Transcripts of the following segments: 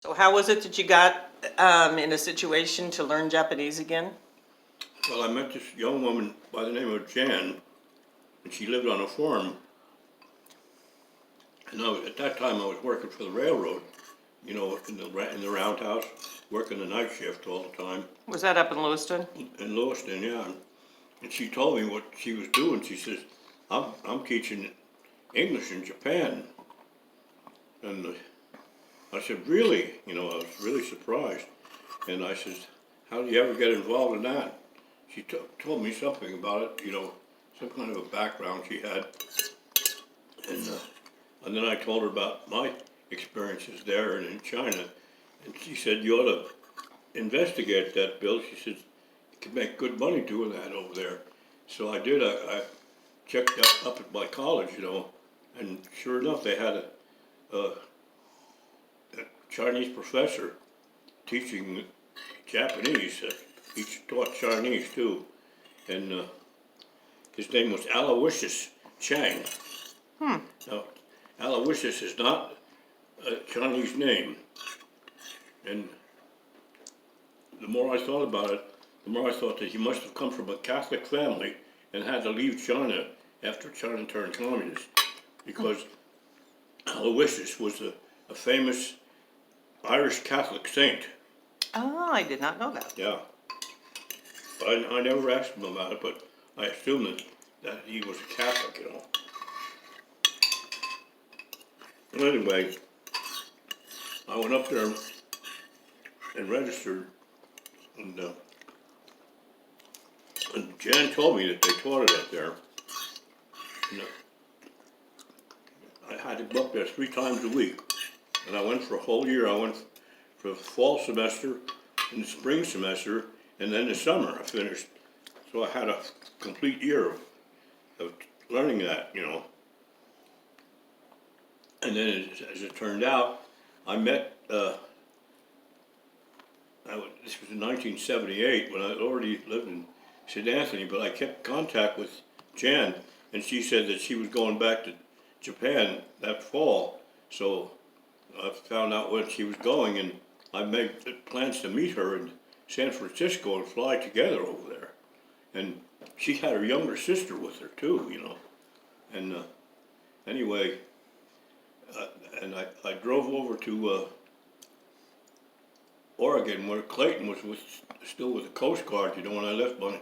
So how was it that you got in a situation to learn Japanese again? Well, I met this young woman by the name of Jan, and she lived on a farm. And at that time, I was working for the railroad, in the roundhouse, working the night shift all the time Was that up in Lewiston? in Lewiston, yeah. And she told me what she was doing. She says, I'm teaching English in Japan. And I said, really? I was really surprised. And I said, how do you ever get involved in that? She told me something about it, some kind of a background she had. And then I told her about my experiences there and in China. And she said, you ought to investigate that, Bill. She said, you can make good money doing that over there. So I did. I checked up at my college, and sure enough, they had a Chinese professor teaching Japanese. He taught Chinese too. And his name was Aloysius Chang. Now, Aloysius is not a Chinese name. And the more I thought about it, the more I thought that he must have come from a Catholic family and had to leave China after China turned communist. Because Aloysius was a famous Irish Catholic saint. Oh, I did not know that. Yeah. I never asked him about it, but I assumed that he was a Catholic, Anyway, I went up there and registered, and Jan told me that they taught it up there. And, I had to go up there 3 times a week, and I went for a whole year. I went for the fall semester and the spring semester, and then the summer I finished. So I had a complete year of learning that, And then as it turned out, I met, this was in 1978 when I already lived in St. Anthony, but I kept contact with Jan, and she said that she was going back to Japan that fall. So I found out when she was going, and I made plans to meet her in San Francisco and fly together over there. And she had her younger sister with her too, And anyway, and I drove over to Oregon where Clayton was still with the Coast Guard, when I left my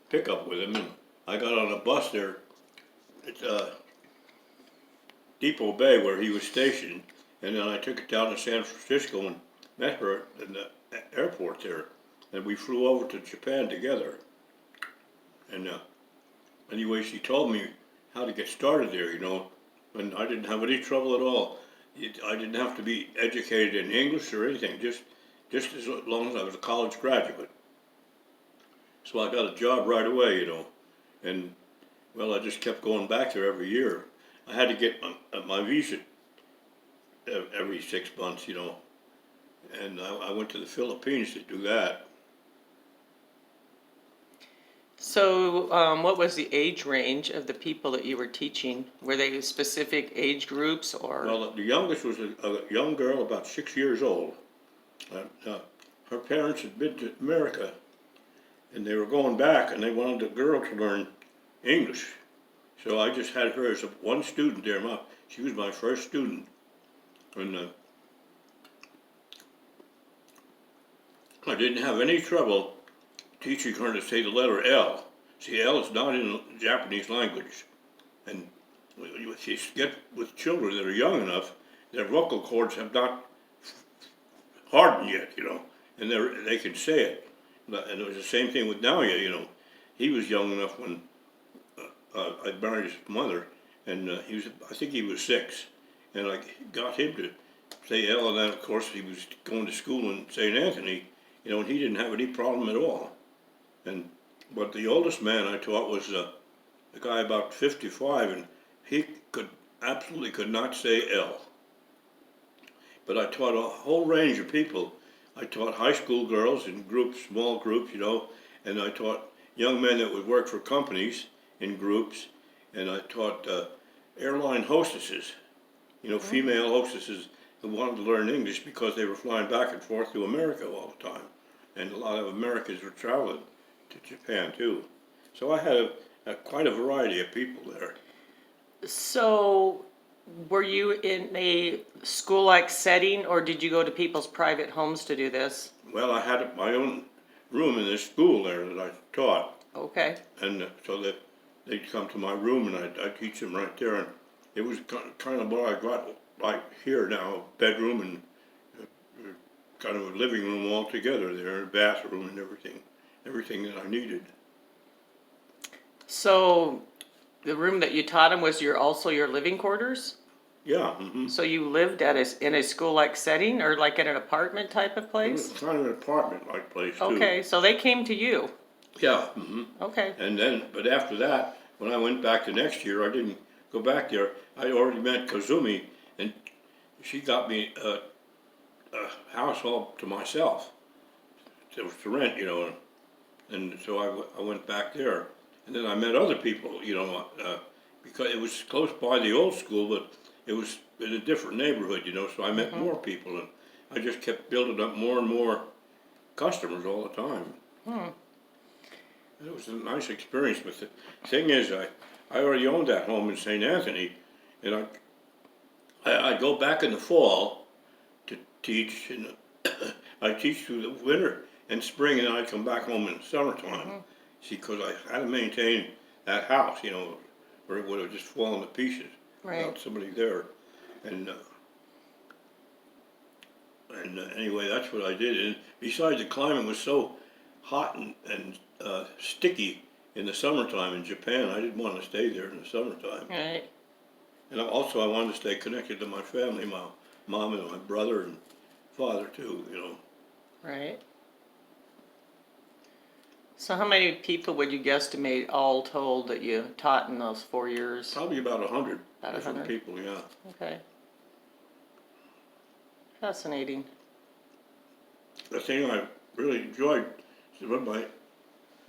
pickup with him. And I got on a bus there at Depot Bay where he was stationed. And then I took it down to San Francisco and met her in the airport there. And we flew over to Japan together. And anyway, she told me how to get started there, and I didn't have any trouble at all. I didn't have to be educated in English or anything, just as long as I was a college graduate. So I got a job right away, and well, I just kept going back there every year. I had to get my visa every 6 months, and I went to the Philippines to do that. So what was the age range of the people that you were teaching? Were they specific age groups or? Well, the youngest was a young girl about 6 years old. Her parents had been to America, and they were going back, and they wanted the girl to learn English. So I just had her as one student there. She was my first student, and I didn't have any trouble teaching her to say the letter L. See, L is not in the Japanese language, and if you get with children that are young enough, their vocal cords have not hardened yet, and they can say it. And it was the same thing with Naoya, He was young enough when I married his mother, and I think he was 6, and I got him to say L, and then of course he was going to school in St. Anthony, and he didn't have any problem at all. But the oldest man I taught was a guy about 55, and he absolutely could not say L. But I taught a whole range of people. I taught high school girls in groups, small groups, and I taught young men that would work for companies in groups, and I taught airline hostesses, female hostesses who wanted to learn English because they were flying back and forth to America all the time. And a lot of Americans were traveling to Japan too. So I had quite a variety of people there. So, were you in a school-like setting, or did you go to people's private homes to do this? Well, I had my own room in this school there that I taught. Okay, And so that they'd come to my room and I'd teach them right there. And it was kind of what I got like here now, bedroom and kind of a living room all together there, a bathroom and everything that I needed. so the room that you taught them was also your living quarters? Yeah, mm-hmm. So you lived in a school-like setting, or like in an apartment type of It place? was kind of an apartment-like place too. Okay, so they came to you, Yeah, mm-hmm. okay. And then, but after that, when I went back the next year, I didn't go back there. I already met Kazumi, and she got me a house all to myself. It was to rent, and so I went back there. And then I met other people, because it was close by the old school, but it was in a different neighborhood, so I met more people, and I just kept building up more and more customers all the time. It was a nice experience, but the thing is, I already owned that home in St. Anthony, and I go back in the fall to teach, and I teach through the winter and spring, and I come back home in the summertime. See, because I had to maintain that house, or it would have just fallen to pieces without somebody there. And anyway, that's what I did. And besides, the climate was so hot and sticky in the summertime in Japan. I didn't want to stay there in the summertime. Right. And also, I wanted to stay connected to my family, my mom and my brother and father too. Right. So how many people would you guesstimate all told that you taught in those 4 years? Probably about 100 About different 100? people. Yeah. Okay. Fascinating. The thing I really enjoyed is when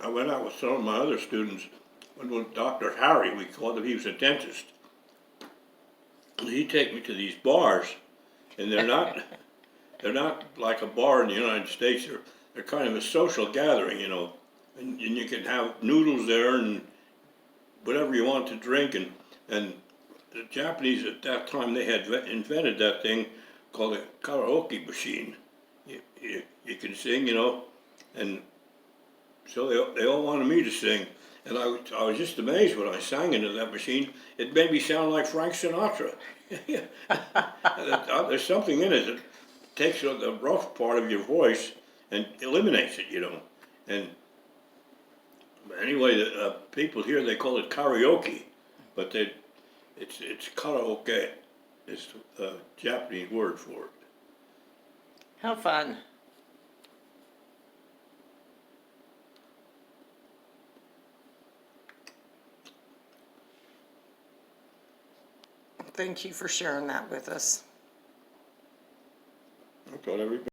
I went out with some of my other students. One was Dr. Harry, we called him. He was a dentist. And he'd take me to these bars, and they're not like a bar in the United States. They're kind of a social gathering, and you can have noodles there and whatever you want to drink. And the Japanese at that time, they had invented that thing called a karaoke machine. You can sing, and so they all wanted me to sing. And I was just amazed when I sang into that machine. It made me sound like Frank Sinatra. There's something in it that takes the rough part of your voice and eliminates it, And anyway, the people here, they call it karaoke, but it's karaoke. It's a Japanese word for it. How fun. Thank you for sharing that with us. I thought everybody